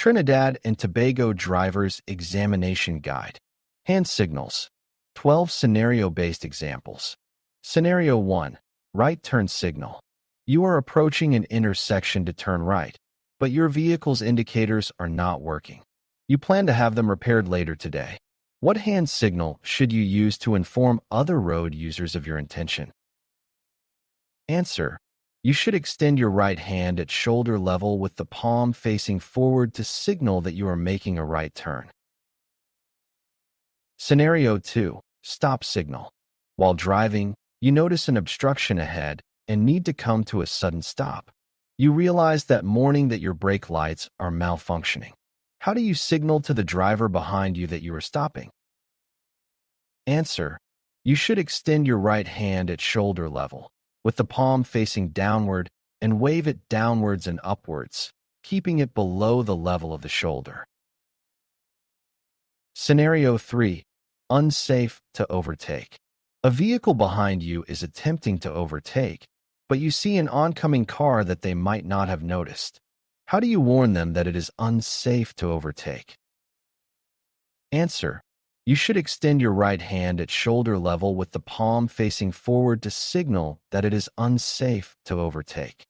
Trinidad and Tobago Driver's Examination Guide. Hand signals. 12 scenario-based examples. Scenario 1. Right turn signal. You are approaching an intersection to turn right, but your vehicle's indicators are not working. You plan to have them repaired later today. What hand signal should you use to inform other road users of your intention? Answer. You should extend your right hand at shoulder level with the palm facing forward to signal that you are making a right turn. Scenario 2. Stop signal. While driving, you notice an obstruction ahead and need to come to a sudden stop. You realize that morning that your brake lights are malfunctioning. How do you signal to the driver behind you that you are stopping? Answer. You should extend your right hand at shoulder level, with the palm facing downward, and wave it downwards and upwards, keeping it below the level of the shoulder. Scenario 3. Unsafe to overtake. A vehicle behind you is attempting to overtake, but you see an oncoming car that they might not have noticed. How do you warn them that it is unsafe to overtake? Answer. You should extend your right hand at shoulder level with the palm facing forward to signal that it is unsafe to overtake.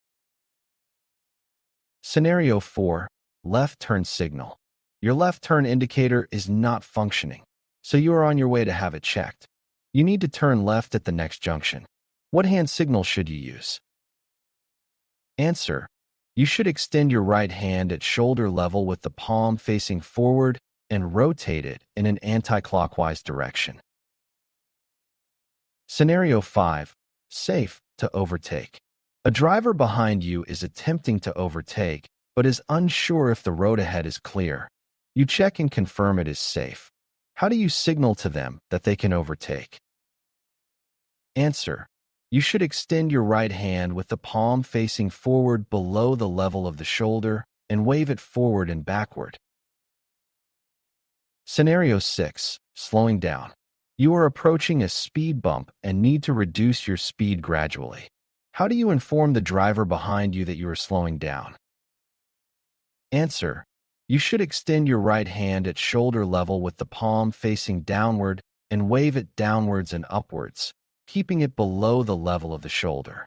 Scenario 4. Left turn signal. Your left turn indicator is not functioning, so you are on your way to have it checked. You need to turn left at the next junction. What hand signal should you use? Answer. You should extend your right hand at shoulder level with the palm facing forward and rotate it in an anti-clockwise direction. Scenario 5. Safe to overtake. A driver behind you is attempting to overtake, but is unsure if the road ahead is clear. You check and confirm it is safe. How do you signal to them that they can overtake? Answer. You should extend your right hand with the palm facing forward below the level of the shoulder and wave it forward and backward. Scenario 6. Slowing down. You are approaching a speed bump and need to reduce your speed gradually. How do you inform the driver behind you that you are slowing down? Answer. You should extend your right hand at shoulder level with the palm facing downward and wave it downwards and upwards, keeping it below the level of the shoulder.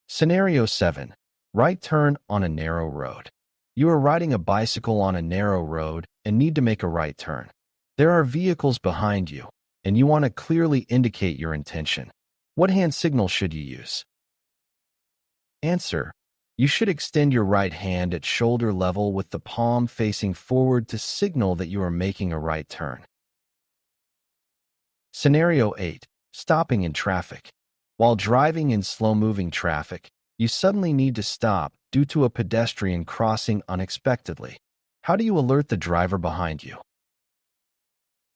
Scenario 7. Right turn on a narrow road. You are riding a bicycle on a narrow road and need to make a right turn. There are vehicles behind you, and you want to clearly indicate your intention. What hand signal should you use? Answer. You should extend your right hand at shoulder level with the palm facing forward to signal that you are making a right turn. Scenario 8. Stopping in traffic. While driving in slow-moving traffic, you suddenly need to stop due to a pedestrian crossing unexpectedly. How do you alert the driver behind you?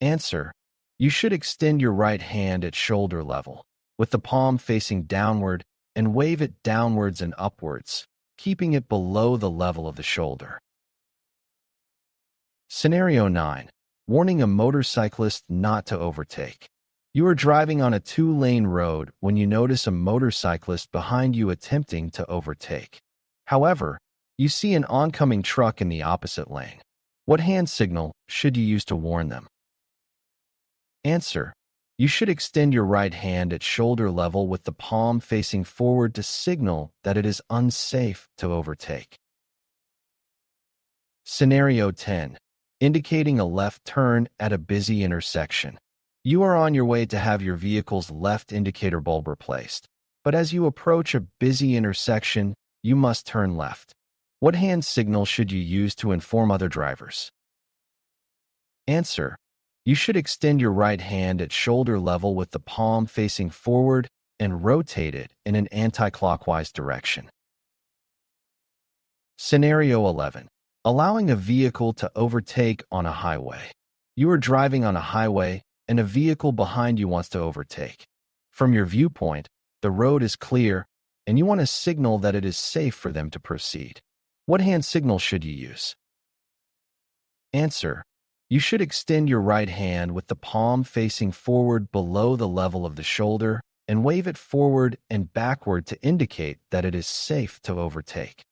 Answer. You should extend your right hand at shoulder level, with the palm facing downward, and wave it downwards and upwards, keeping it below the level of the shoulder. Scenario 9. Warning a motorcyclist not to overtake. You are driving on a 2-lane road when you notice a motorcyclist behind you attempting to overtake. However, you see an oncoming truck in the opposite lane. What hand signal should you use to warn them? Answer. You should extend your right hand at shoulder level with the palm facing forward to signal that it is unsafe to overtake. Scenario 10. Indicating a left turn at a busy intersection. You are on your way to have your vehicle's left indicator bulb replaced, but as you approach a busy intersection, you must turn left. What hand signal should you use to inform other drivers? Answer. You should extend your right hand at shoulder level with the palm facing forward and rotate it in an anti-clockwise direction. Scenario 11. Allowing a vehicle to overtake on a highway. You are driving on a highway and a vehicle behind you wants to overtake. From your viewpoint, the road is clear and you want to signal that it is safe for them to proceed. What hand signal should you use? Answer. You should extend your right hand with the palm facing forward below the level of the shoulder and wave it forward and backward to indicate that it is safe to overtake.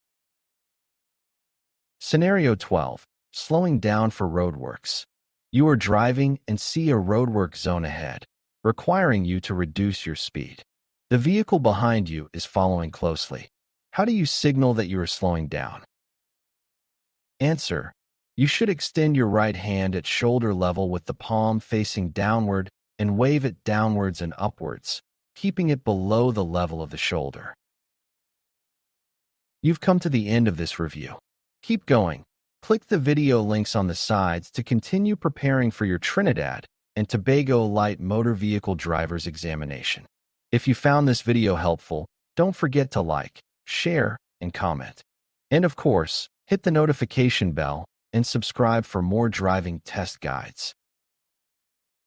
Scenario 12. Slowing down for roadworks. You are driving and see a roadwork zone ahead, requiring you to reduce your speed. The vehicle behind you is following closely. How do you signal that you are slowing down? Answer. You should extend your right hand at shoulder level with the palm facing downward and wave it downwards and upwards, keeping it below the level of the shoulder. You've come to the end of this review. Keep going. Click the video links on the sides to continue preparing for your Trinidad and Tobago Light Motor Vehicle Driver's Examination. If you found this video helpful, don't forget to like, share, and comment. And of course, hit the notification bell and subscribe for more driving test guides.